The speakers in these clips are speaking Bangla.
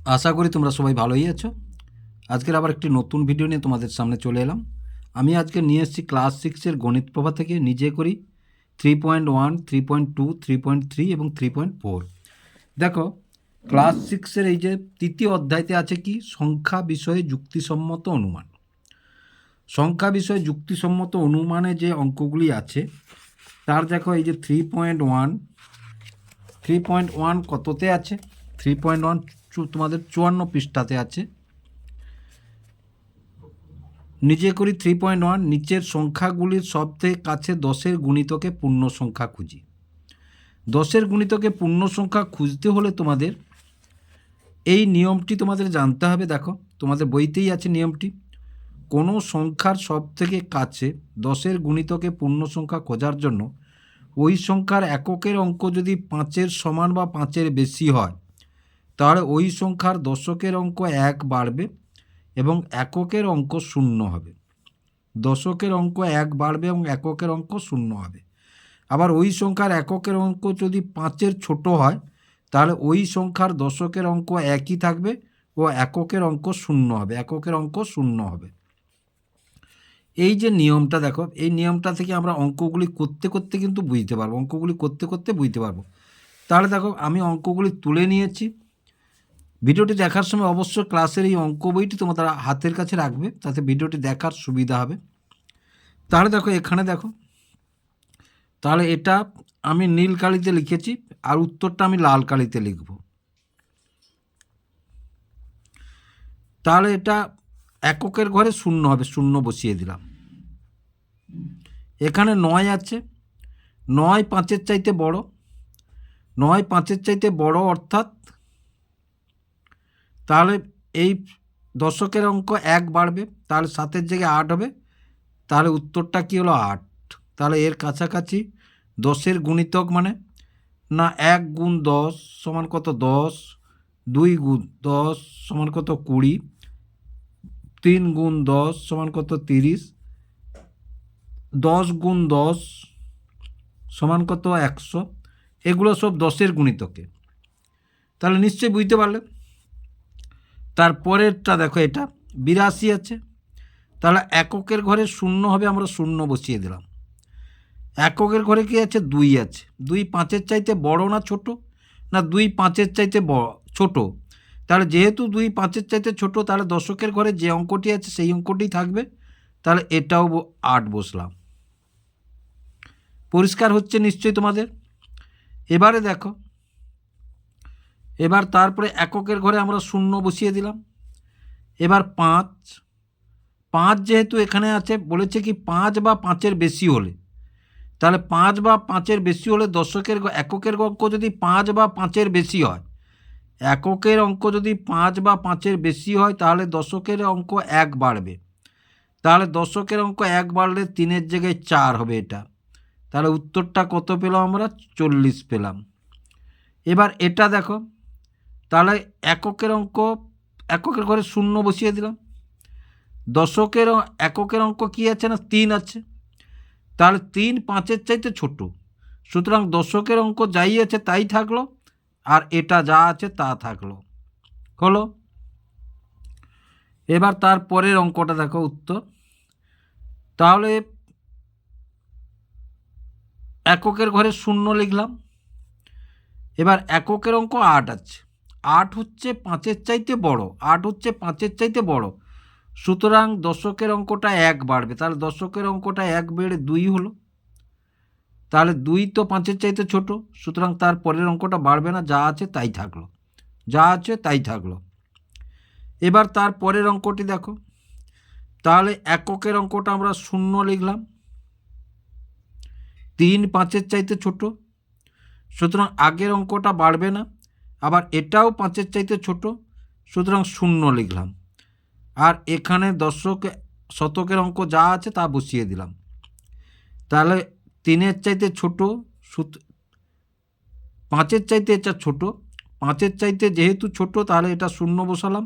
আশা করি তোমরা সবাই ভালোই আছো। আজকের আবার একটি নতুন ভিডিও নিয়ে তোমাদের সামনে চলে এলাম। আমি আজকে নিয়ে এসেছি ক্লাস 6-এর গণিত প্রভা থেকে নিজে করি 3.1, 3.2, 3.3 এবং 3.4। দেখো, ক্লাস 6-এর এই যে তৃতীয় অধ্যায়তে আছে কি সংখ্যা বিষয়ে যুক্তিসম্মত অনুমান। সংখ্যা বিষয়ে যুক্তিসম্মত অনুমানে যে অঙ্কগুলি আছে তার দেখো এই যে 3.1 কততে আছে? 3.1 তোমাদের 54 পৃষ্ঠাতে আছে। নিজে করি 3.1 নিচের সংখ্যাগুলির সবথেকে কাছে 10-এর গুণিতকে পূর্ণ সংখ্যা খুঁজি। 10-এর গুণিতকে পূর্ণ সংখ্যা খুঁজতে হলে তোমাদের এই নিয়মটি তোমাদের জানতে হবে। দেখো, তোমাদের বইতেই আছে নিয়মটি। কোনো সংখ্যার সবথেকে কাছে 10-এর গুণিতকে পূর্ণ সংখ্যা খোঁজার জন্য ওই সংখ্যার এককের অঙ্ক যদি 5-এর সমান বা 5-এর বেশি হয় তাহলে ওই সংখ্যার দশকের অঙ্ক 1 বাড়বে এবং এককের অঙ্ক 0 হবে। দশকের অঙ্ক 1 বাড়বে এবং এককের অঙ্ক 0 হবে। আবার ওই সংখ্যার এককের অঙ্ক যদি 5-এর ছোট হয় তাহলে ওই সংখ্যার দশকের অঙ্ক একই থাকবে ও এককের অঙ্ক 0 হবে। এককের অঙ্ক 0 হবে। এই যে নিয়মটা দেখো, এই নিয়মটা থেকে আমরা অঙ্কগুলি করতে করতে কিন্তু বুঝতে পারবো। অঙ্কগুলি করতে করতে বুঝতে পারবো। তাহলে দেখো, আমি অঙ্কগুলি তুলে নিয়েছি। ভিডিওটি দেখার সময় অবশ্যই ক্লাসের এই অঙ্ক বইটি তোমাদের হাতের কাছে রাখবে, তাতে ভিডিওটি দেখার সুবিধা হবে। তাহলে দেখো, এখানে দেখো, তাহলে এটা আমি নীল কালিতে লিখেছি আর উত্তরটা আমি লাল কালিতে লিখব। তাহলে এটা এককের ঘরে 0 হবে, 0 বসিয়ে দিলাম। এখানে 9 আছে, 9 5-এর চাইতে বড়, 9 5-এর চাইতে বড় অর্থাৎ তাহলে এই দশকের অঙ্ক 1 বাড়বে, তাহলে 7-এর জায়গায় 8 হবে। তাহলে উত্তরটা কী হলো? 8। তাহলে এর কাছাকাছি 10-এর গুণিতক মানে না 1 গুণ 10 সমান কত? 10, 2 গুণ 10 সমান কত? 20, 3 গুণ 10 সমান কত? 30, 10 গুণ 10 সমান কত? 100। এগুলো সব 10-এর গুণিতকে। তাহলে নিশ্চয়ই বুঝতে পারলে। তারপরেরটা দেখো, এটা 82 আছে। তাহলে এককের ঘরে 0 হবে, আমরা 0 বসিয়ে দিলাম। এককের ঘরে কি আছে? 2 আছে। 2 5-এর চাইতে বড় না ছোট? না 2 5-এর চাইতে বড়, ছোট। তাহলে যেহেতু 2 5-এর চাইতে ছোট, তাহলে দশকের ঘরে যে অঙ্কটি আছে সেই অঙ্কটি থাকবে। তাহলে এটাও 8 বসলাম। পরিষ্কার হচ্ছে নিশ্চয়ই তোমাদের? এবারে দেখো, এবার তারপরে এককের ঘরে আমরা 0 বসিয়ে দিলাম। এবার 5 যেহেতু এখানে আছে, বলেছে কি 5 বা 5-এর বেশি হলে, তাহলে 5 বা 5-এর বেশি হলে দশকের এককের অঙ্ক যদি 5 বা 5-এর বেশি হয়, এককের অঙ্ক যদি 5 বা 5-এর বেশি হয় তাহলে দশকের অঙ্ক 1 বাড়বে। তাহলে দশকের অঙ্ক 1 বাড়লে 3-এর জায়গায় 4 হবে এটা। তাহলে উত্তরটা কত পেলাম আমরা? 40 পেলাম। এবার এটা দেখো, তাহলে এককের অঙ্ক, এককের ঘরে 0 বসিয়ে দিলাম। দশকের এককের অঙ্ক কী আছে? না 3 আছে। তাহলে 3 5-এর চাইতে ছোট, সুতরাং দশকের অঙ্ক যাই আছে তাই থাকলো আর এটা যা আছে তা থাকলো। হলো। এবার তার পরের অঙ্কটা দেখো, উত্তর। তাহলে এককের ঘরে 0 লিখলাম। এবার এককের অঙ্ক 8 আছে। 8 হচ্ছে 5-এর চাইতে বড়, 8 হচ্ছে 5-এর চাইতে বড়, সুতরাং দশকের অঙ্কটা 1 বাড়বে। তাহলে দশকের অঙ্কটা 1 বেড়ে 2 হলো। তাহলে 2 তো 5-এর চাইতে ছোট, সুতরাং তার পরের অঙ্কটা বাড়বে না, যা আছে তাই থাকলো, যা আছে তাই থাকলো। এবার তার পরের অঙ্কটি দেখো, তাহলে এককের অঙ্কটা আমরা 0 লিখলাম। 3 5-এর চাইতে ছোট, সুতরাং আগের অঙ্কটা বাড়বে না। আবার এটাও 5-এর চাইতে ছোট, সুতরাং 0 লিখলাম। আর এখানে শতকের অঙ্ক যা আছে তা বসিয়ে দিলাম। তাহলে 3-এর চাইতে ছোট, 5-এর চাইতে এটা ছোট, 5-এর চাইতে যেহেতু ছোট তাহলে এটা 0 বসালাম।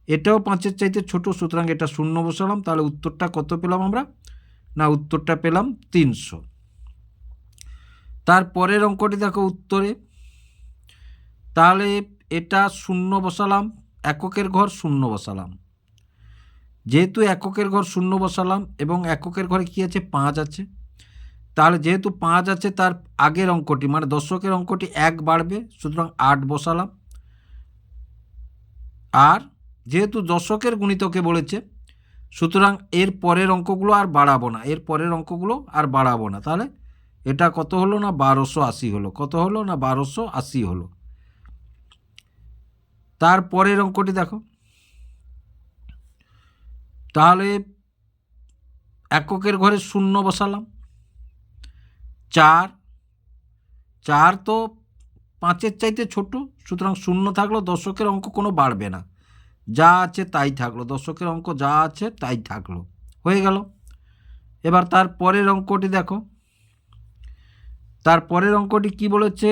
এটাও 5-এর চাইতে ছোট, সুতরাং এটা 0 বসালাম। তাহলে উত্তরটা কত পেলাম আমরা? না উত্তরটা পেলাম 300। তারপরের অঙ্কটি দেখো উত্তরে, তাহলে এটা শূন্য বসালাম, এককের ঘর শূন্য বসালাম। যেহেতু এককের ঘর শূন্য বসালাম এবং এককের ঘরে কি আছে 5 আছে, তাহলে যেহেতু 5 আছে তার আগের অঙ্কটি মানে দশকের অঙ্কটি 1 বাড়বে, সুতরাং 8 বসালাম। আর যেহেতু দশকের গুণিতকে বলেছে, সুতরাং এর পরের অঙ্কগুলো আর বাড়াবো না, এর পরের অঙ্কগুলো আর বাড়াবো না। তাহলে এটা কত হলো না 1280 হলো। কত হলো না 1280 হলো। তার পরের অঙ্কটি দেখো, তাহলে এককের ঘরে শূন্য বসালাম, 4 4 তো 5-এর চাইতে ছোট, সুতরাং শূন্য থাকলো, দশকের অঙ্ক কোনো বাড়বে না, যা আছে তাই থাকলো, দশকের অঙ্ক যা আছে তাই থাকলো, হয়ে গেল। এবার তার পরের অঙ্কটি দেখো, তার পরের অঙ্কটি কি বলেছে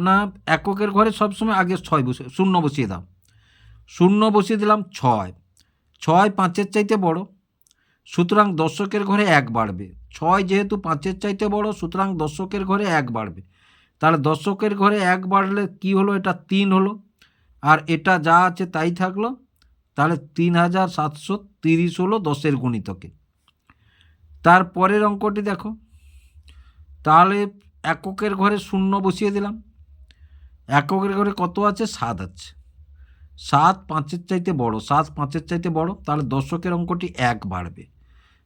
না এককের ঘরে সবসময় আগে 6 বসে শূন্য বসিয়ে দাও, শূন্য বসিয়ে দিলাম 6, 6 5-এর চাইতে বড়, সুতরাং দশকের ঘরে 1 বাড়বে। 6 যেহেতু 5-এর চাইতে বড়, সুতরাং দশকের ঘরে 1 বাড়বে। তাহলে দশকের ঘরে 1 বাড়লে কি হলো, এটা 3 হলো, আর এটা যা আছে তাই থাকলো। তাহলে 3730 হলো দশের গুণিতকে। তার পরের অঙ্কটি দেখো, তাহলে এককের ঘরে শূন্য বসিয়ে দিলাম, এককের ঘরে কত আছে 7 আছে, 7 5-এর চাইতে বড়, 7 5-এর চাইতে বড়, তাহলে দশকের অঙ্কটি 1 বাড়বে।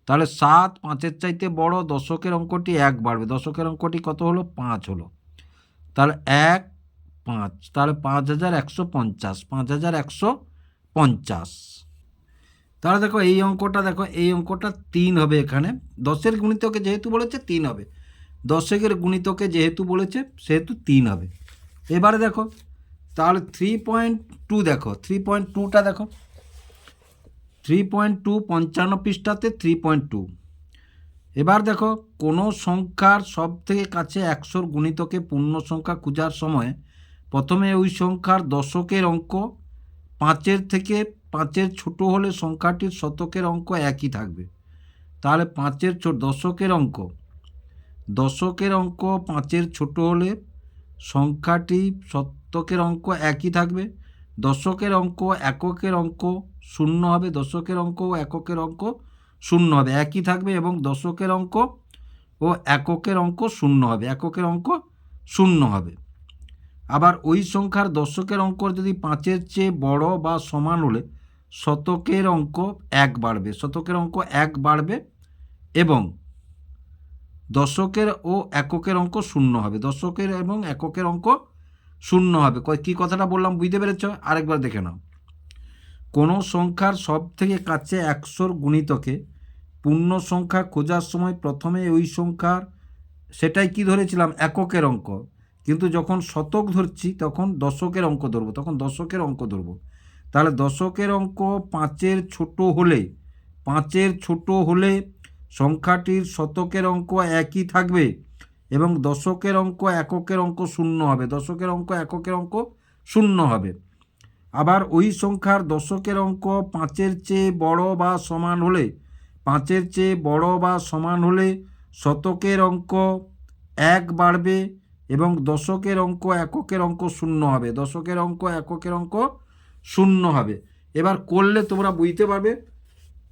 তাহলে 7 5-এর চাইতে বড়, দশকের অঙ্কটি 1 বাড়বে, দশকের অঙ্কটি কত হলো 5 হলো। তাহলে 1 5, তাহলে 5150, 5150। তাহলে দেখো এই অঙ্কটা, দেখো এই অঙ্কটা 3 হবে। এখানে দশের গুণিতকে যেহেতু বলেছে 3 হবে, দশকের গুণিতকে যেহেতু বলেছে সেহেতু 3 হবে। এবারে দেখো তাহলে 3.2 দেখো, 3.2টা দেখো, 3.2 55 পৃষ্ঠাতে 3.2। এবার দেখো কোনো সংখ্যার সব থেকে কাছে 100 গুণিতকে পূর্ণ সংখ্যা খোঁজার সময় প্রথমে ওই সংখ্যার দশকের অঙ্ক 5-এর থেকে 5-এর ছোট হলে সংখ্যাটির শতকের অঙ্ক একই থাকবে। তাহলে 5-এর দশকের অঙ্ক 5-এর ছোট হলে সংখ্যাটি শতকের অঙ্ক একই থাকবে। দশকের অঙ্ক এককের অঙ্ক শূন্য হবে, দশকের অঙ্ক ও এককের অঙ্ক শূন্য হবে, একই থাকবে, এবং দশকের অঙ্ক ও এককের অঙ্ক শূন্য হবে, এককের অঙ্ক শূন্য হবে। আবার ওই সংখ্যার দশকের অঙ্ক যদি 5-এর চেয়ে বড় বা সমান হলে শতকের অঙ্ক 1 বাড়বে, শতকের অঙ্ক 1 বাড়বে, এবং দশকের ও এককের অঙ্ক শূন্য হবে, দশকের এবং এককের অঙ্ক শূন্য হবে। কী কথাটা বললাম বুঝতে পেরেছ? আরেকবার দেখে নাও। কোনো সংখ্যার সব থেকে কাছে 100 গুণিতকে পূর্ণ সংখ্যা খোঁজার সময় প্রথমে ওই সংখ্যার, সেটাই কি ধরেছিলাম এককের অঙ্ক, কিন্তু যখন শতক ধরছি তখন দশকের অঙ্ক ধরবো, তখন দশকের অঙ্ক ধরবো। তাহলে দশকের অঙ্ক 5-এর ছোট হলে, 5-এর ছোট হলে সংখ্যাটির শতকের অঙ্ক একই থাকবে, এবং দশকের অঙ্ক এককের অঙ্ক শূন্য হবে, দশকের অঙ্ক এককের অঙ্ক শূন্য হবে। আবার ওই সংখ্যার দশকের অঙ্ক 5-এর চেয়ে বড় বা সমান হলে, 5-এর চেয়ে বড় বা সমান হলে শতকের অঙ্ক 1 বাড়বে, এবং দশকের অঙ্ক এককের অঙ্ক শূন্য হবে, দশকের অঙ্ক এককের অঙ্ক শূন্য হবে। এবার করলে তোমরা বুঝতে পারবে,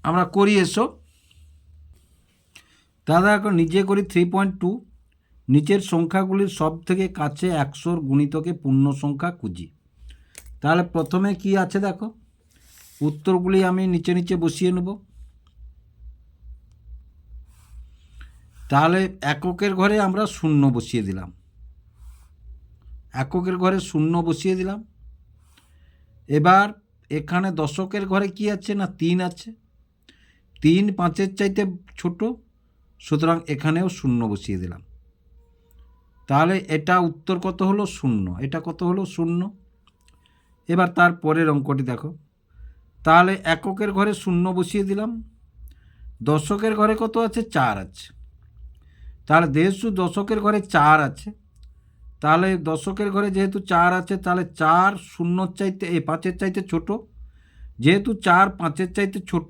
আমরা করি এসো। দাদা এখন নিজে করি 3.2, নিচের সংখ্যাগুলির সব থেকে কাছে 100 গুণিতকে পূর্ণ সংখ্যা খুঁজি। তাহলে প্রথমে কি আছে দেখো, উত্তরগুলি আমি নিচে নিচে বসিয়ে নেব। তাহলে এককের ঘরে আমরা শূন্য বসিয়ে দিলাম, এককের ঘরে শূন্য বসিয়ে দিলাম। এবার এখানে দশকের ঘরে কি আছে না 3 আছে, 3 5-এর চাইতে ছোট, সুতরাং এখানেও শূন্য বসিয়ে দিলাম। তাহলে এটা উত্তর কত হলো 0, এটা কত হলো 0। এবার তার পরের অঙ্কটি দেখো, তাহলে এককের ঘরে শূন্য বসিয়ে দিলাম, দশকের ঘরে কত আছে 4 আছে, তাহলে যেহেতু দশকের ঘরে 4 আছে, তাহলে দশকের ঘরে যেহেতু 4 আছে, তাহলে 4 শূন্যর চাইতে 5-এর চাইতে ছোট, যেহেতু 4 5-এর চাইতে ছোট,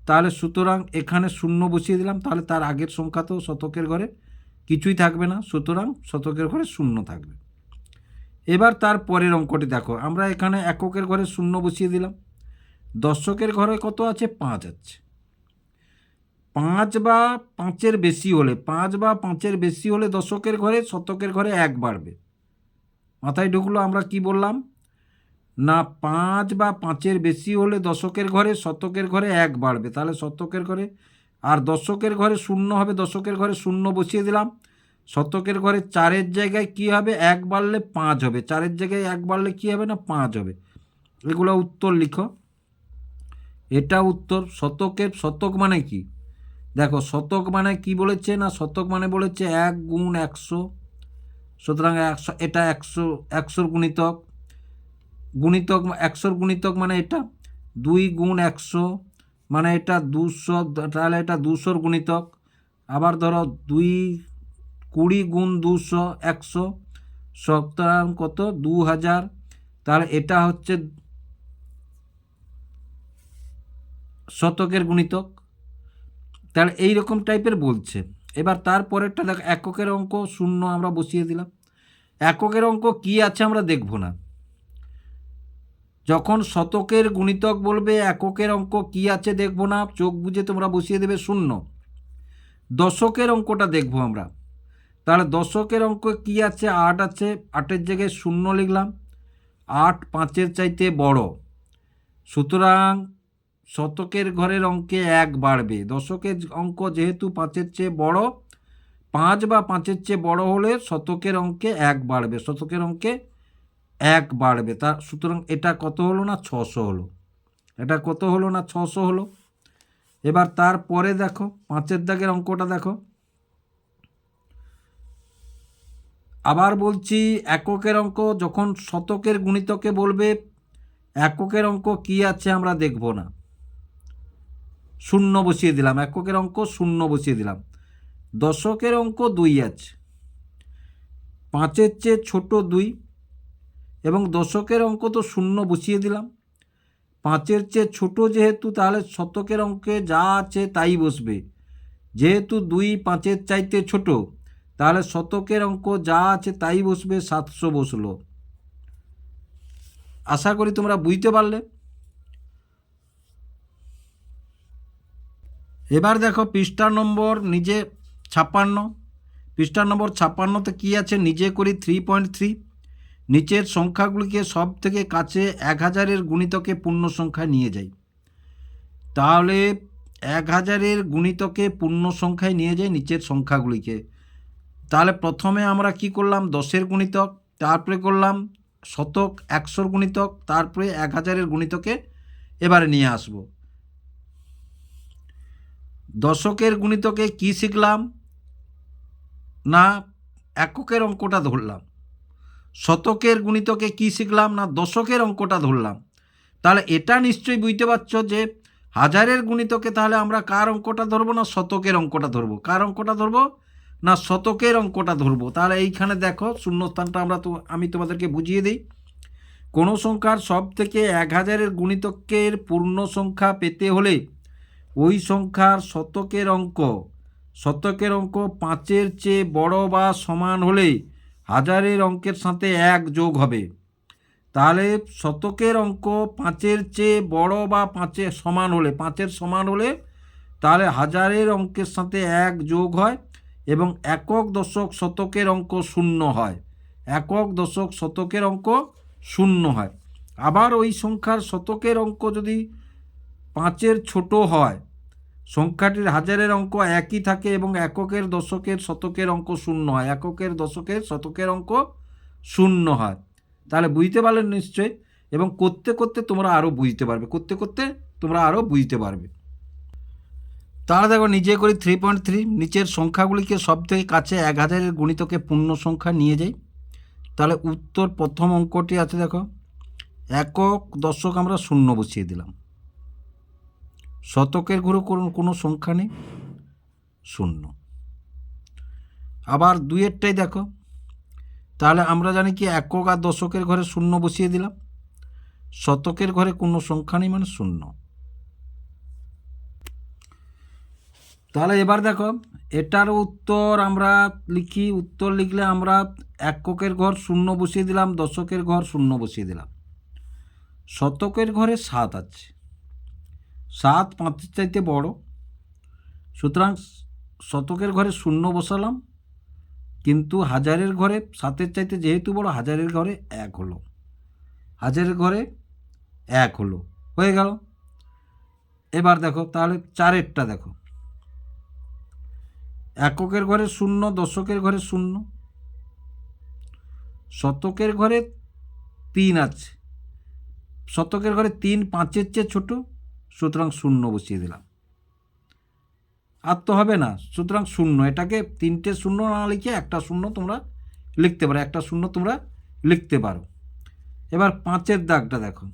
তাহলে সুতরাং এখানে শূন্য বসিয়ে দিলাম। তাহলে তার আগের সংখ্যা তো শতকের ঘরে কিছুই থাকবে না, সুতরাং শতকের ঘরে শূন্য থাকবে। এবার তার পরের অঙ্কটি দেখো, আমরা এখানে এককের ঘরে শূন্য বসিয়ে দিলাম, দশকের ঘরে কত আছে? 5 আছে। 5 বা 5-এর বেশি হলে, 5 বা 5-এর বেশি হলে দশকের ঘরে, শতকের ঘরে 1 বাড়বে। মাথায় ঢুকলো? আমরা কি বললাম না, 5 বা 5-এর বেশি হলে দশকের ঘরে, শতকের ঘরে 1 বাড়বে। তাহলে শতকের ঘরে, আর দশকের ঘরে 0 হবে, দশকের ঘরে 0 বসিয়ে দিলাম। শতকের ঘরে 4-এর জায়গায় কি হবে? 1 বাড়লে 5 হবে। 4-এর জায়গায় 1 বাড়লে কি হবে? না 5 হবে। এগুলো উত্তর লিখো, এটা উত্তর। শতক মানে কি দেখো, শতক মানে কি বলেছে না, শতক মানে বলেছে 1 গুণ 100। সুতরাং 100, এটা 100-র গুণিতক। 100-র গুণিতক মানে এটা 2 গুণ 100 মানে এটা 200, তাহলে এটা 200-র গুণিতক। আবার ধরো 20 গুণ 200 100, সুতরাং কত? 2000। তাহলে এটা হচ্ছে শতকের গুণিতক। তাহলে এইরকম টাইপের বলছে। এবার তারপরেরটা দেখো, এককের অঙ্ক 0 আমরা বসিয়ে দিলাম। এককের অঙ্ক কি আছে আমরা দেখব না, যখন শতকের গুণিতক বলবে এককের অঙ্ক কি আছে দেখব না, চোখ বুজে তোমরা বসিয়ে দেবে 0। দশকের অঙ্কটা দেখব আমরা। তাহলে দশকের অঙ্ক কি আছে? 8 আছে, 8-এর জায়গায় 0 লিখলাম। 8 5-এর চাইতে বড়, সুতরাং শতকের ঘরের অঙ্কে 1 বাড়বে। দশকের অঙ্ক যেহেতু 5-এর চেয়ে বড়, 5 বা 5-এর চেয়ে বড় হলে শতকের অঙ্কে 1 বাড়বে, শতকের অঙ্কে 1 বাড়বে। তা সুতরাং এটা কত হলো না? 600 হলো। এটা কত হলো না? 600 হলো। এবার তারপরে দেখো 5-এর দাগের অঙ্কটা দেখো, আবার বলছি এককের অঙ্ক যখন শতকের গুণিতকে বলবে, এককের অঙ্ক কি আছে আমরা দেখব না, 0 বসিয়ে দিলাম। এককের অঙ্ক 0 বসিয়ে দিলাম। দশকের অঙ্ক 2 আছে, 5-এর চেয়ে ছোট 2, এবং দশকের অঙ্ক তো 0 বসিয়ে দিলাম। 5-এর চেয়ে ছোট যেহেতু, তাহলে শতকের অঙ্কে যা আছে তাই বসবে। যেহেতু 2 5-এর চাইতে ছোট, তাহলে শতকের অঙ্ক যা আছে তাই বসবে, 700 বসলো। আশা করি তোমরা বুঝতে পারলে। এবার দেখো পৃষ্ঠা নম্বর 56, পৃষ্ঠা নম্বর 56তে কী আছে? নিজে করি 3.3, নিচের সংখ্যাগুলিকে সব থেকে কাছে 1000-এর গুণিতকে পূর্ণ সংখ্যায় নিয়ে যাই। তাহলে 1000-এর গুণিতকে পূর্ণ সংখ্যায় নিয়ে যাই নিচের সংখ্যাগুলিকে। তাহলে প্রথমে আমরা কি করলাম? 10-এর গুণিতক, তারপরে করলাম শতক 100-র গুণিতক, তারপরে 1000-এর গুণিতকে এবারে নিয়ে আসব। দশকের গুণিতকে কি শিখলাম না, এককের অঙ্কটা ধরলাম। শতকের গুণিতকে কি শিখলাম না, দশকের অঙ্কটা ধরলাম। তাহলে এটা নিশ্চয়ই বুঝতে পারছো যে হাজারের গুণিতকে তাহলে আমরা কার অঙ্কটা ধরবো না, শতকের অঙ্কটা ধরবো। কার অঙ্কটা ধরবো না, শতকের অঙ্কটা ধরবো। তাহলে এইখানে দেখো শূন্যস্থানটা আমি তোমাদেরকে বুঝিয়ে দিই। কোনো সংখ্যার সব থেকে 1000-এর গুণিতকের পূর্ণ সংখ্যা পেতে হলে ওই সংখ্যার শতকের অঙ্ক 5-এর চেয়ে বড় বা সমান হলে হাজারের অঙ্কের সাথে 1 যোগ হবে। তাহলে শতকের অঙ্ক 5-এর চেয়ে বড় বা 5-এর সমান হলে, 5-এর সমান হলে তাহলে হাজারের অঙ্কের সাথে 1 যোগ হয়, এবং একক দশক শতকের অঙ্ক 0 হয়। একক দশক শতকের অঙ্ক 0 হয়। আবার ওই সংখ্যার শতকের অঙ্ক যদি 5-এর ছোট হয়, সংখ্যাটির হাজারের অঙ্ক একই থাকে, এবং এককের দশকের শতকের অঙ্ক 0 হয়। এককের দশকের শতকের অঙ্ক 0 হয়। তাহলে বুঝতে পারলেন নিশ্চয়ই, এবং করতে করতে তোমরা আরও বুঝতে পারবে, করতে করতে তোমরা আরও বুঝতে পারবে। তাহলে দেখো নিজে করি 3.3, নিচের সংখ্যাগুলিকে সব থেকে কাছে 1000-এর গুণিতকে পূর্ণ সংখ্যা নিয়ে যাই। তাহলে উত্তর প্রথম অঙ্কটি আছে দেখো, একক দশক আমরা 0 বসিয়ে দিলাম। শতকের ঘরে কোনো সংখ্যা নেই, 0। আবার 2-এরটাই দেখো, তাহলে আমরা জানি কি একক আর দশকের ঘরে 0 বসিয়ে দিলাম। শতকের ঘরে কোনো সংখ্যা নেই, মানে 0। তাহলে এবার দেখো এটার উত্তর আমরা লিখি। উত্তর লিখলে আমরা এককের ঘর শূন্য বসিয়ে দিলাম, দশকের ঘর শূন্য বসিয়ে দিলাম। শতকের ঘরে 7 আছে, 7 5-এর চাইতে বড়, সুতরাং শতকের ঘরে শূন্য বসালাম, কিন্তু হাজারের ঘরে 7-এর চাইতে যেহেতু বড়, হাজারের ঘরে 1 হলো, হাজারের ঘরে 1 হলো, হয়ে গেল। এবার দেখো তাহলে 4-এরটা দেখো, এককের ঘরে শূন্য, দশকের ঘরে শূন্য, শতকের ঘরে 3 আছে, শতকের ঘরে 3 5-এর চেয়ে ছোট, সুতরাং শূন্য বসিয়ে দিলাম। আর তো হবে না, সুতরাং শূন্য। এটাকে 3টে শূন্য না লিখে একটা শূন্য তোমরা লিখতে পারো, একটা শূন্য তোমরা লিখতে পারো। এবার 5-এর দাগটা দেখো,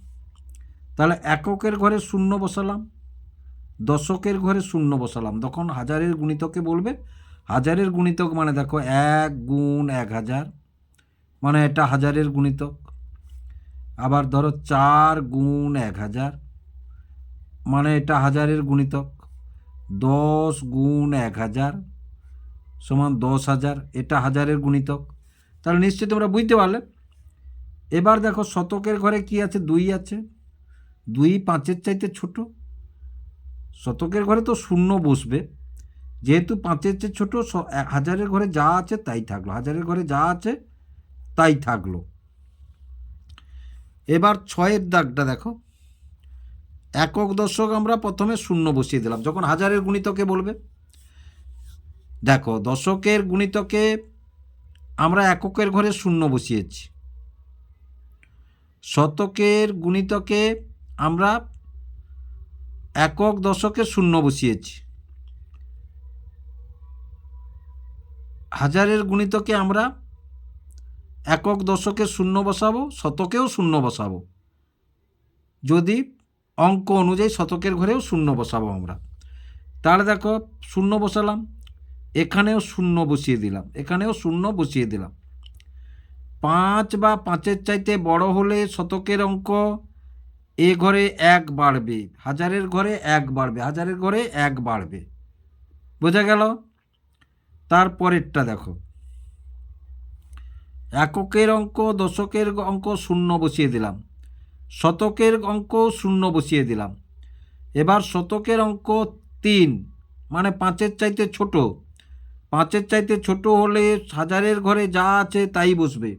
তাহলে এককের ঘরে শূন্য বসালাম, দশকের ঘরে শূন্য বসালাম। তখন হাজারের গুণিতকে বলবে, হাজারের গুণিতক মানে দেখো 1 গুণ 1000, মানে এটা হাজারের গুণিতক। আবার ধরো 4 গুণ 1000, মানে এটা হাজারের গুণিতক। 10 গুণ 1000 সমান 10,000, এটা হাজারের গুণিতক। তাহলে নিশ্চয়ই তোমরা বুঝতে পারলে। এবার দেখো শতকের ঘরে কি আছে, 2 আছে, 2 5-এর চাইতে ছোট, শতকের ঘরে তো শূন্য বসবে, যেহেতু 5-এর চেয়ে ছোট, হাজারের ঘরে যা আছে তাই থাকলো, হাজারের ঘরে যা আছে তাই থাকলো। এবার 6-এর দাগটা দেখো, একক দশক আমরা প্রথমে শূন্য বসিয়ে দিলাম যখন হাজারের গুণিতকে বলবে। দেখো দশকের গুণিতকে আমরা এককের ঘরে শূন্য বসিয়েছি, শতকের গুণিতকে আমরা একক দশকে শূন্য বসিয়েছি, হাজারের গুণিতকে আমরা একক দশকে শূন্য বসাবো, শতকেও শূন্য বসাবো, যদি অঙ্ক অনুযায়ী শতকের ঘরেও শূন্য বসাবো আমরা। তাহলে দেখো শূন্য বসালাম, এখানেও শূন্য বসিয়ে দিলাম, এখানেও শূন্য বসিয়ে দিলাম। 5 বা 5-এর চাইতে বড় হলে শতকের অঙ্ক এ ঘরে 1 বাড়বে, হাজারের ঘরে 1 বাড়বে, হাজারের ঘরে 1 বাড়বে, বোঝা গেল। তারপরেরটা দেখো, এককের অঙ্ক দশকের অঙ্ক শূন্য বসিয়ে দিলাম, শতকের অঙ্ক শূন্য বসিয়ে দিলাম। এবার শতকের অঙ্ক 3, মানে 5-এর চাইতে ছোট, 5-এর চাইতে ছোট হলে হাজারের ঘরে যা আছে তাই বসবে,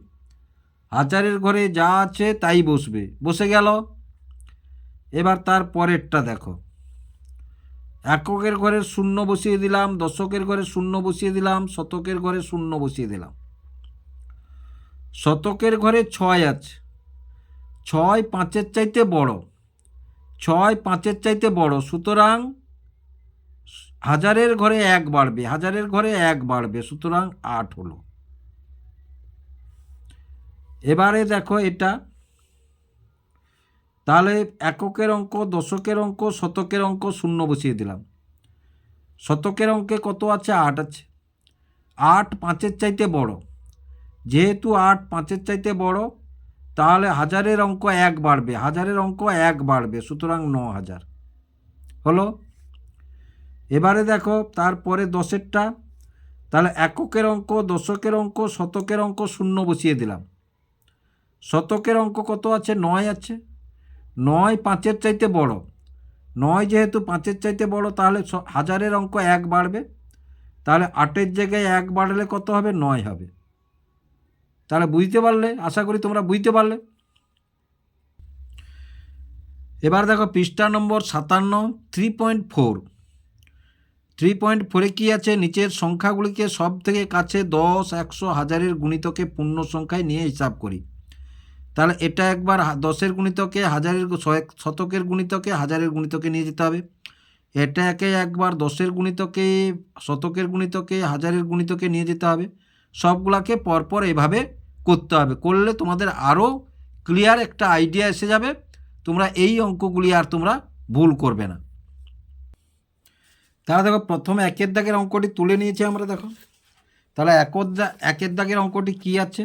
হাজারের ঘরে যা আছে তাই বসবে, বসে গেল। এবার তার পরেরটা দেখো, এককের ঘরে শূন্য বসিয়ে দিলাম, দশকের ঘরে শূন্য বসিয়ে দিলাম, শতকের ঘরে শূন্য বসিয়ে দিলাম। শতকের ঘরে 6 আছে, 6 5-এর চাইতে বড়, 6 5-এর চাইতে বড়, সুতরাং হাজারের ঘরে 1 বাড়বে, হাজারের ঘরে 1 বাড়বে, সুতরাং 8 হলো। এবারে দেখো এটা, তাহলে এককের অঙ্ক দশকের অঙ্ক শতকের অঙ্ক শূন্য বসিয়ে দিলাম, শতকের অঙ্কে কত আছে, 8 আছে, 8 5-এর চাইতে বড়, যেহেতু 8 5-এর চাইতে বড়, তাহলে হাজারের অঙ্ক 1 বাড়বে, হাজারের অঙ্ক 1 বাড়বে, সুতরাং 9000 হলো। এবারে দেখো তারপরে 10-এরটা, তাহলে এককের অঙ্ক দশকের অঙ্ক শতকের অঙ্ক শূন্য বসিয়ে দিলাম, শতকের অঙ্ক কত আছে, 9 আছে, 9 5-এর চাইতে বড়, 9 যেহেতু 5-এর চাইতে বড়, তাহলে হাজারের অঙ্ক 1 বাড়বে, তাহলে 8-এর জায়গায় 1 বাড়লে কত হবে, 9 হবে। তাহলে বুঝতে পারলে, আশা করি তোমরা বুঝতে পারলে। এবার দেখো পৃষ্ঠা নম্বর 57, 3.4, 3.4-এ কী আছে, নিচের সংখ্যাগুলিকে সব থেকে কাছে 10, 100, হাজারের গুণিতকে পূর্ণ সংখ্যায় নিয়ে হিসাব করি। তাহলে এটা একবার 10-এর গুণিতকে হাজারের, শতকের গুণিতকে হাজারের গুণিতকে নিয়ে যেতে হবে। এটাকে একবার 10-এর গুণিতকে শতকের গুণিতকে হাজারের গুণিতকে নিয়ে যেতে হবে। সবগুলাকে পরপর এভাবে করতে হবে, করলে তোমাদের আরও ক্লিয়ার একটা আইডিয়া এসে যাবে, তোমরা এই অঙ্কগুলি আর তোমরা ভুল করবে না। তাহলে দেখো প্রথমে 1-এর দাগের অঙ্কটি তুলে নিয়েছি আমরা, দেখো তাহলে 1-এর দাগের অঙ্কটি কি আছে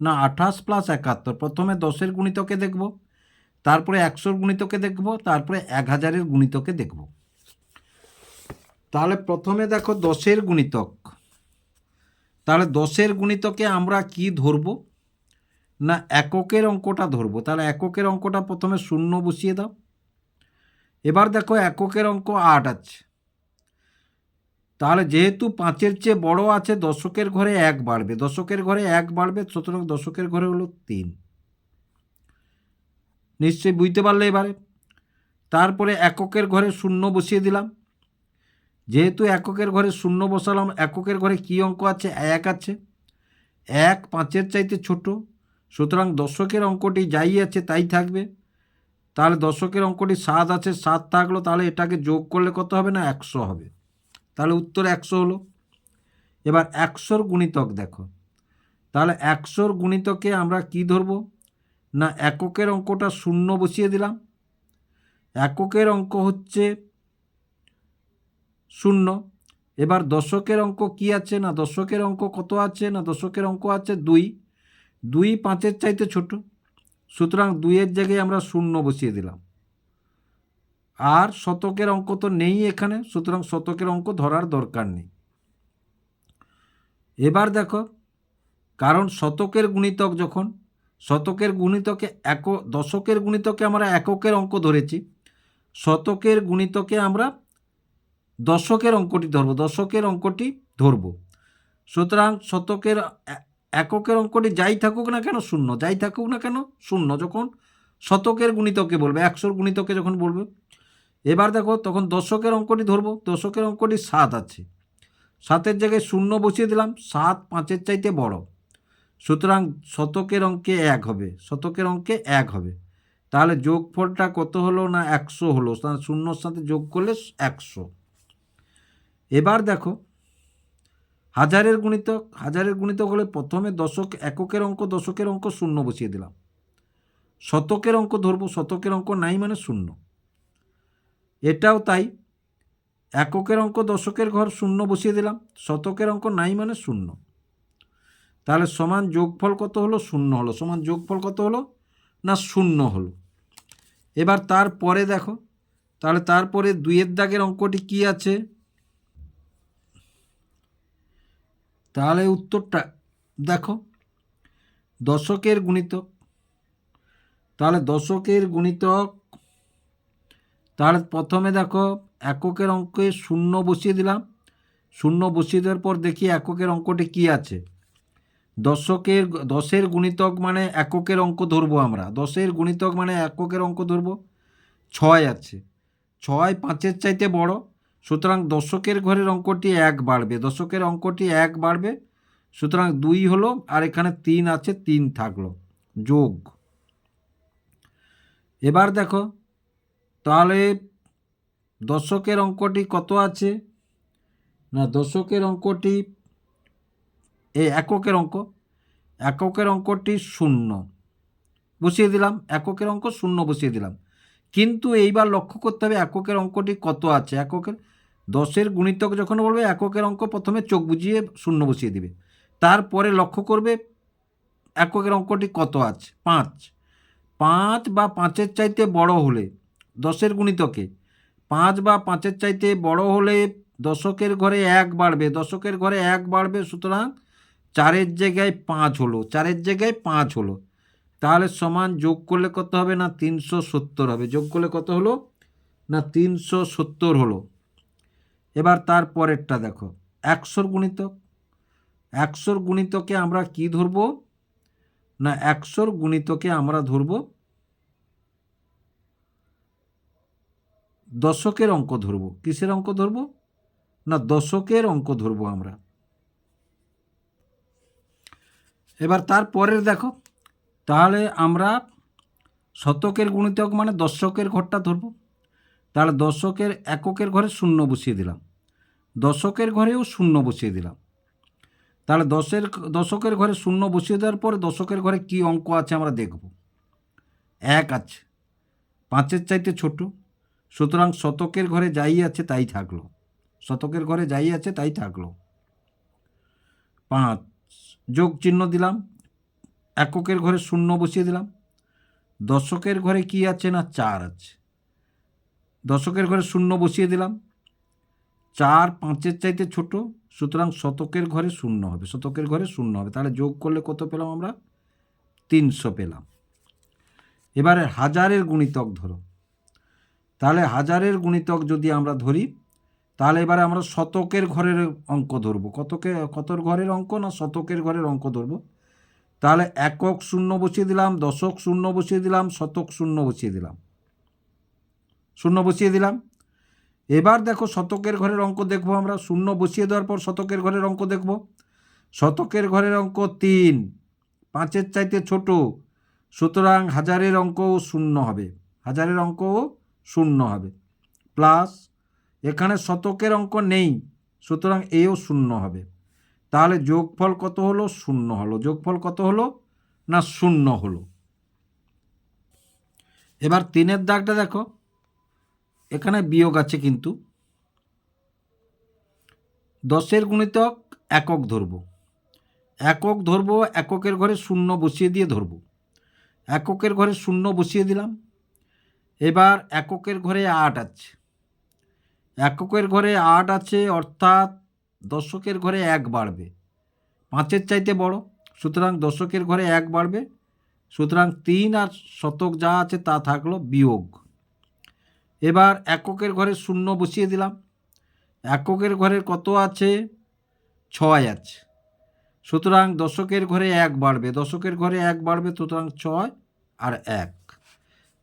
না, 28 + 71। প্রথমে 10-এর গুণিতকে দেখব, তারপরে 100-র গুণিতকে দেখব, তারপরে 1000-এর গুণিতকে দেখব। তাহলে প্রথমে দেখো 10-এর গুণিতক। তাহলে 10-এর গুণিতকে আমরা কি ধরব না এককের অঙ্কটা ধরবো। তাহলে এককের অঙ্কটা প্রথমে 0 বসিয়ে দাও। এবার দেখো এককের অঙ্ক 8 আছে। তাহলে যেহেতু 5-এর চেয়ে বড় আছে, দশকের ঘরে 1 বাড়বে, দশকের ঘরে 1 বাড়বে, সুতরাং দশকের ঘরে হলো 3। নিশ্চয়ই বুঝতে পারলে এবারে। তারপরে এককের ঘরে 0 বসিয়ে দিলাম। যেহেতু এককের ঘরে 0 বসালাম, এককের ঘরে কি অঙ্ক আছে? 1 আছে। 1 5-এর চাইতে ছোট, সুতরাং দশকের অঙ্কটি যাই আছে তাই থাকবে। তাহলে দশকের অঙ্কটি 7 আছে, 7 থাকলো। তাহলে এটাকে যোগ করলে কত হবে না 100 হবে। তাহলে উত্তর 100 হলো। এবার 100-র গুণিতক দেখো। তাহলে 100-র গুণিতকে আমরা কি ধরব না এককের অঙ্কটা 0 বসিয়ে দিলাম। এককের অঙ্ক হচ্ছে 0। এবার দশকের অঙ্ক কি আছে না দশকের অঙ্ক কত আছে না দশকের অঙ্ক আছে 2। 2 5-এর চাইতে ছোট, সুতরাং 2-এর জায়গায় আমরা 0 বসিয়ে দিলাম। আর শতকের অঙ্ক তো নেই এখানে, সুতরাং শতকের অঙ্ক ধরার দরকার নেই। এবার দেখো, কারণ শতকের গুণিতক যখন শতকের গুণিতকে দশকের গুণিতকে আমরা এককের অঙ্ক ধরেছি, শতকের গুণিতকে আমরা দশকের অঙ্কটি ধরব। সুতরাং শতকের এককের অঙ্কটি যাই থাকুক না কেন 0, যাই থাকুক না কেন 0 যখন শতকের গুণিতকে বলবে, 100-র গুণিতকে যখন বলবে। এবার দেখো তখন দশকের অঙ্কটি ধরব। দশকের অঙ্কটি 7 আছে, 7-এর জায়গায় 0 বসিয়ে দিলাম। 7 5-এর চাইতে বড়, সুতরাং শতকের অঙ্কে 1 হবে, শতকের অঙ্কে 1 হবে। তাহলে যোগফলটা কত হলো না 100 হলো। 0-র সাথে যোগ করলে 100। এবার দেখো হাজারের গুণিতক হলে প্রথমে এককের অঙ্ক দশকের অঙ্ক 0 বসিয়ে দিলাম। শতকের অঙ্ক ধরবো, শতকের অঙ্ক নাই মানে 0। এটাও তাই, এককের অঙ্ক দশকের ঘর 0 বসিয়ে দিলাম, শতকের অঙ্ক নাই মানে 0। তাহলে সমান যোগফল কত হলো 0 হলো। সমান যোগফল কত হলো না 0 হলো। এবার তারপরে দেখো, তাহলে তারপরে 2-এর দাগের অঙ্কটি কি আছে? তাহলে উত্তরটা দেখো দশকের গুণিতক। তাহলে দশকের গুণিতক, তাহলে প্রথমে দেখো এককের অঙ্কে 0 বসিয়ে দিলাম। 0 বসিয়ে দেওয়ার পর দেখি এককের অঙ্কটি কি আছে। 10-এর গুণিতক মানে এককের অঙ্ক ধরবো আমরা। 10-এর গুণিতক মানে এককের অঙ্ক ধরবো। 6 আছে, 6 5-এর চাইতে বড়, সুতরাং দশকের ঘরের অঙ্কটি 1 বাড়বে, দশকের অঙ্কটি 1 বাড়বে, সুতরাং 2 হলো। আর এখানে 3 আছে, 3 থাকলো যোগ। এবার দেখো তাহলে দশকের অঙ্কটি কত আছে না দশকের অঙ্কটি এককের অঙ্কটি 0 বসিয়ে দিলাম। এককের অঙ্ক 0 বসিয়ে দিলাম, কিন্তু এইবার লক্ষ্য করতে হবে এককের অঙ্কটি কত আছে। 10-এর গুণিতক যখন বলবে এককের অঙ্ক প্রথমে চোখ বুজিয়ে 0 বসিয়ে দিবে। তারপরে লক্ষ্য করবে এককের অঙ্কটি কত আছে। 5 বা 5-এর চাইতে বড় হলে 10-এর গুণিতকে 5 বা 5-এর চাইতে বড় হলে দশকের ঘরে 1 বাড়বে, দশকের ঘরে 1 বাড়বে, সুতরাং 4-এর জায়গায় 5 হলো, 4-এর জায়গায় 5 হলো। তাহলে সমান যোগ করলে কত হবে না 370 হবে। যোগ করলে কত হলো না 370 হলো। এবার তারপরেরটা দেখো 100-র গুণিতক। 100-র গুণিতকে আমরা কি ধরব না 100-র গুণিতকে আমরা ধরব দশকের অঙ্ক ধরব। কিসের অঙ্ক ধরব না দশকের অঙ্ক ধরব আমরা। এবার তারপরের দেখো, তাহলে আমরা শতকের গুণিতক মানে দশকের ঘরটা ধরব। তাহলে দশকের এককের ঘরে 0 বসিয়ে দিলাম, দশকের ঘরেও 0 বসিয়ে দিলাম। তাহলে দশকের ঘরে 0 বসিয়ে দেওয়ার পরে দশকের ঘরে কি অঙ্ক আছে আমরা দেখব। 1 আছে, 5-এর চাইতে ছোট, সুতরাং শতকের ঘরে যাই আছে তাই থাকলো, শতকের ঘরে যাই আছে তাই থাকলো। 5 যোগ চিহ্ন দিলাম, এককের ঘরে 0 বসিয়ে দিলাম। দশকের ঘরে কি আছে না 4 আছে, দশকের ঘরে 0 বসিয়ে দিলাম। 4 5-এর চাইতে ছোট, সুতরাং শতকের ঘরে শূন্য হবে, শতকের ঘরে শূন্য হবে। তাহলে যোগ করলে কত পেলাম আমরা? 300 পেলাম। এবারে হাজারের গুণিতক ধরো, তাহলে হাজারের গুণিতক যদি আমরা ধরি, তাহলে এবারে আমরা শতকের ঘরের অঙ্ক ধরবো। কতর ঘরের অঙ্ক? না শতকের ঘরের অঙ্ক ধরবো। তাহলে একক শূন্য বসিয়ে দিলাম, দশক শূন্য বসিয়ে দিলাম, শতক শূন্য বসিয়ে দিলাম, শূন্য বসিয়ে দিলাম। এবার দেখো শতকের ঘরের অঙ্ক দেখবো আমরা। শূন্য বসিয়ে দেওয়ার পর শতকের ঘরের অঙ্ক দেখব। শতকের ঘরের অঙ্ক 3, 5-এর চাইতে ছোট, সুতরাং হাজারের অঙ্কও শূন্য হবে, হাজারের অঙ্কও শূন্য হবে। প্লাস এখানে শতকের অঙ্ক নেই, সুতরাং এও শূন্য হবে। তাহলে যোগফল কত হলো? শূন্য হলো। যোগফল কত হলো? না শূন্য হলো। এবার 3-এর দাগটা দেখো, এখানে বিয়োগ আছে কিন্তু। 10-এর গুণিতক একক ধরবো, একক ধরবো, এককের ঘরে শূন্য বসিয়ে দিয়ে ধরবো। এককের ঘরে শূন্য বসিয়ে দিলাম। এবার এককের ঘরে 8 আছে, এককের ঘরে 8 আছে, অর্থাৎ দশকের ঘরে 1 বাড়বে, 5-এর চাইতে বড়, সুতরাং দশকের ঘরে 1 বাড়বে, সুতরাং 3 আর শতক যা আছে তা থাকলো বিয়োগ। এবার এককের ঘরে শূন্য বসিয়ে দিলাম। এককের ঘরে কত আছে? 6 আছে, সুতরাং দশকের ঘরে 1 বাড়বে, দশকের ঘরে 1 বাড়বে, সুতরাং 6 আর 1।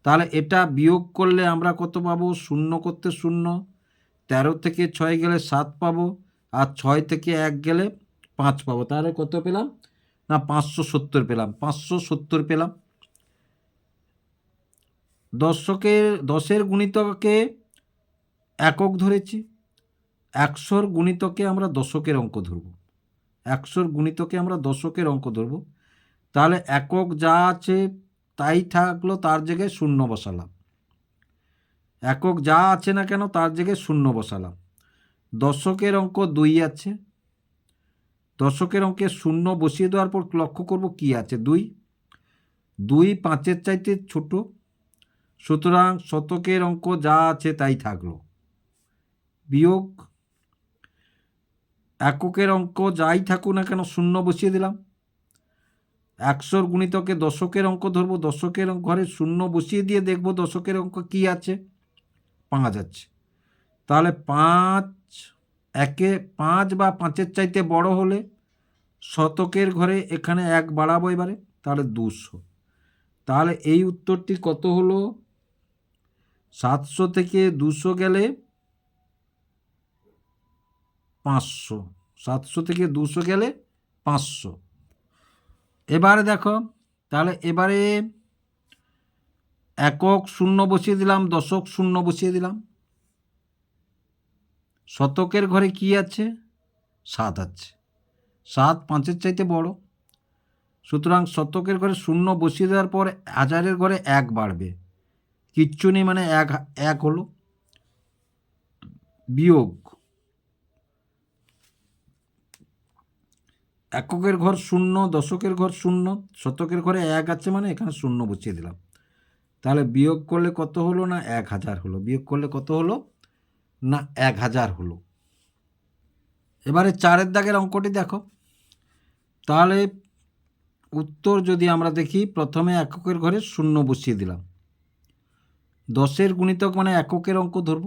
তাহলে এটা বিয়োগ করলে আমরা কত পাবো? শূন্য করতে শূন্য, 13 থেকে 6 গেলে 7 পাবো, আর 6 থেকে 1 গেলে 5 পাবো। তাহলে কত পেলাম? না 570 পেলাম, 570 পেলাম। 10-এর গুণিতকে একক ধরেছি, 100-র গুণিতকে আমরা দশকের অঙ্ক ধরব, 100-র গুণিতকে আমরা দশকের অঙ্ক ধরব। তাহলে একক যা আছে তাই থাকলো, তার জায়গায় শূন্য বসালাম। একক যা আছে না কেন তার জায়গায় শূন্য বসালাম। দশকের অঙ্ক 2 আছে, দশকের অঙ্কে শূন্য বসিয়ে দেওয়ার পর লক্ষ্য করব কি আছে? 2, 2 5-এর চাইতে ছোট, সুতরাং শতকের অঙ্ক যা আছে তাই থাকলো, বিয়োগ এককের অঙ্ক যাই থাকুক না কেন শূন্য বসিয়ে দিলাম। 100-র গুণিতকে দশকের অঙ্ক ধরবো, দশকের ঘরে শূন্য বসিয়ে দিয়ে দেখব দশকের অঙ্ক কি আছে? 5 আছে। তাহলে 5 বা 5-এর চাইতে বড় হলে শতকের ঘরে এখানে 1 বাড়াবো এবারে, তাহলে 200। তাহলে এই উত্তরটি কত হলো? 700 থেকে 200 গেলে 500, 700 থেকে 200 গেলে 500। এবারে দেখো, তাহলে এবারে একক শূন্য বসিয়ে দিলাম, দশক শূন্য বসিয়ে দিলাম। শতকের ঘরে কি আছে? 7 আছে, 7 5-এর চাইতে বড়, সুতরাং শতকের ঘরে শূন্য বসিয়ে দেওয়ার পর হাজারের ঘরে 1 বাড়বে, কিচ্ছু নেই, মানে 1 হলো, বিয়োগ এককের ঘর শূন্য, দশকের ঘর শূন্য, শতকের ঘরে 1 আছে, মানে এখানে শূন্য বসিয়ে দিলাম। তাহলে বিয়োগ করলে কত হলো? না 1000 হলো। বিয়োগ করলে কত হলো? না 1000 হলো। এবারে 4-এর দাগের অঙ্কটি দেখো, তাহলে উত্তর যদি আমরা দেখি, প্রথমে এককের ঘরে শূন্য বসিয়ে দিলাম। 10-এর গুণিতক মানে এককের অঙ্ক ধরব,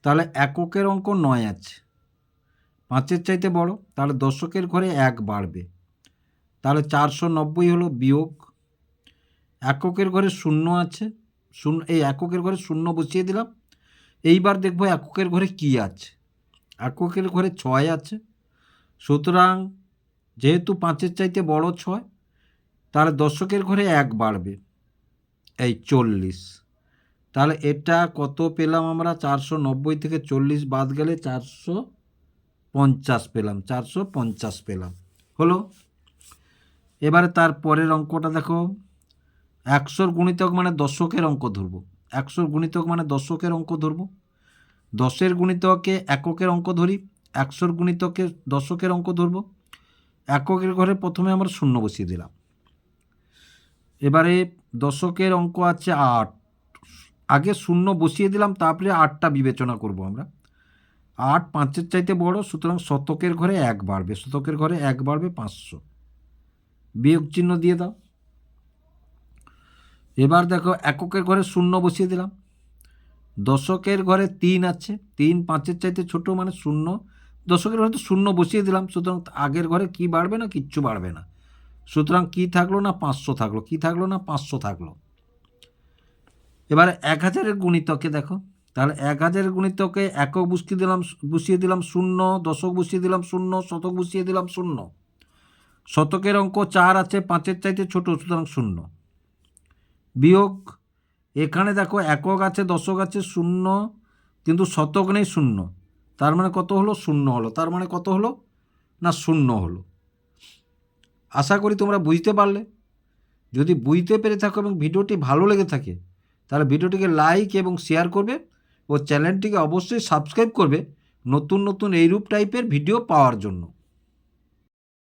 তাহলে এককের অঙ্ক 9 আছে, 5-এর চাইতে বড়, তাহলে দশকের ঘরে 1 বাড়বে, তাহলে 490 হলো, বিয়োগ এককের ঘরে শূন্য আছে, এই এককের ঘরে শূন্য বসিয়ে দিলাম। এইবার দেখব এককের ঘরে কি আছে। এককের ঘরে 6 আছে, সুতরাং যেহেতু 5-এর চাইতে বড় 6, তাহলে দশকের ঘরে 1 বাড়বে, এই 40। তাহলে এটা কত পেলাম আমরা? 490 থেকে 40 বাদ গেলে 450 পেলাম, 450 পেলাম, হলো। এবারে তার পরের অঙ্কটা দেখো, 100-র গুণিতক মানে দশকের অঙ্ক ধরব, 100-র গুণিতক মানে দশকের অঙ্ক ধরব। 10-এর গুণিতকে এককের অঙ্ক ধরি, 100-র গুণিতকে দশকের অঙ্ক ধরব। এককের ঘরে প্রথমে আমরা শূন্য বসিয়ে দিলাম। এবারে দশকের অঙ্ক আছে 8, আগে শূন্য বসিয়ে দিলাম, তারপরে 8টা বিবেচনা করব আমরা। 8 5-এর চাইতে বড়, সুতরাং শতকের ঘরে 1 বাড়বে, শতকের ঘরে 1 বাড়বে 500, বিয়োগ চিহ্ন দিয়ে দাও। এবার দেখো এককের ঘরে 0 বসিয়ে দিলাম, দশকের ঘরে 3 আছে, 3 5-এর চাইতে ছোট মানে 0, দশকের ঘরে তো 0 বসিয়ে দিলাম, সুতরাং আগের ঘরে কি বাড়বে না, কিচ্ছু বাড়বে না, সুতরাং কি থাকলো না 500 থাকলো, কি থাকলো না 500 থাকলো। এবার 1000-এর গুণিতকে দেখো, তাহলে 1000-এর গুণিতকে একক বসিয়ে দিলাম 0, দশক বসিয়ে দিলাম 0, শতক বসিয়ে দিলাম 0, শতকের অঙ্ক 4 আছে, 5-এর চাইতে ছোট, সুতরাং 0, বিয়োগ এখানে দেখো একক আছে, দশক আছে 0, কিন্তু শতক নেই 0, তার মানে কত হলো 0 হলো, তার মানে কত হলো না 0 হলো। আশা করি তোমরা বুঝতে পারলে। যদি বুঝতে পেরে থাকো এবং ভিডিওটি ভালো লেগে থাকে তাহলে ভিডিওটিকে লাইক এবং শেয়ার করবে ও চ্যানেলটিকে অবশ্যই সাবস্ক্রাইব করবে নতুন নতুন এইরূপ টাইপের ভিডিও পাওয়ার জন্য।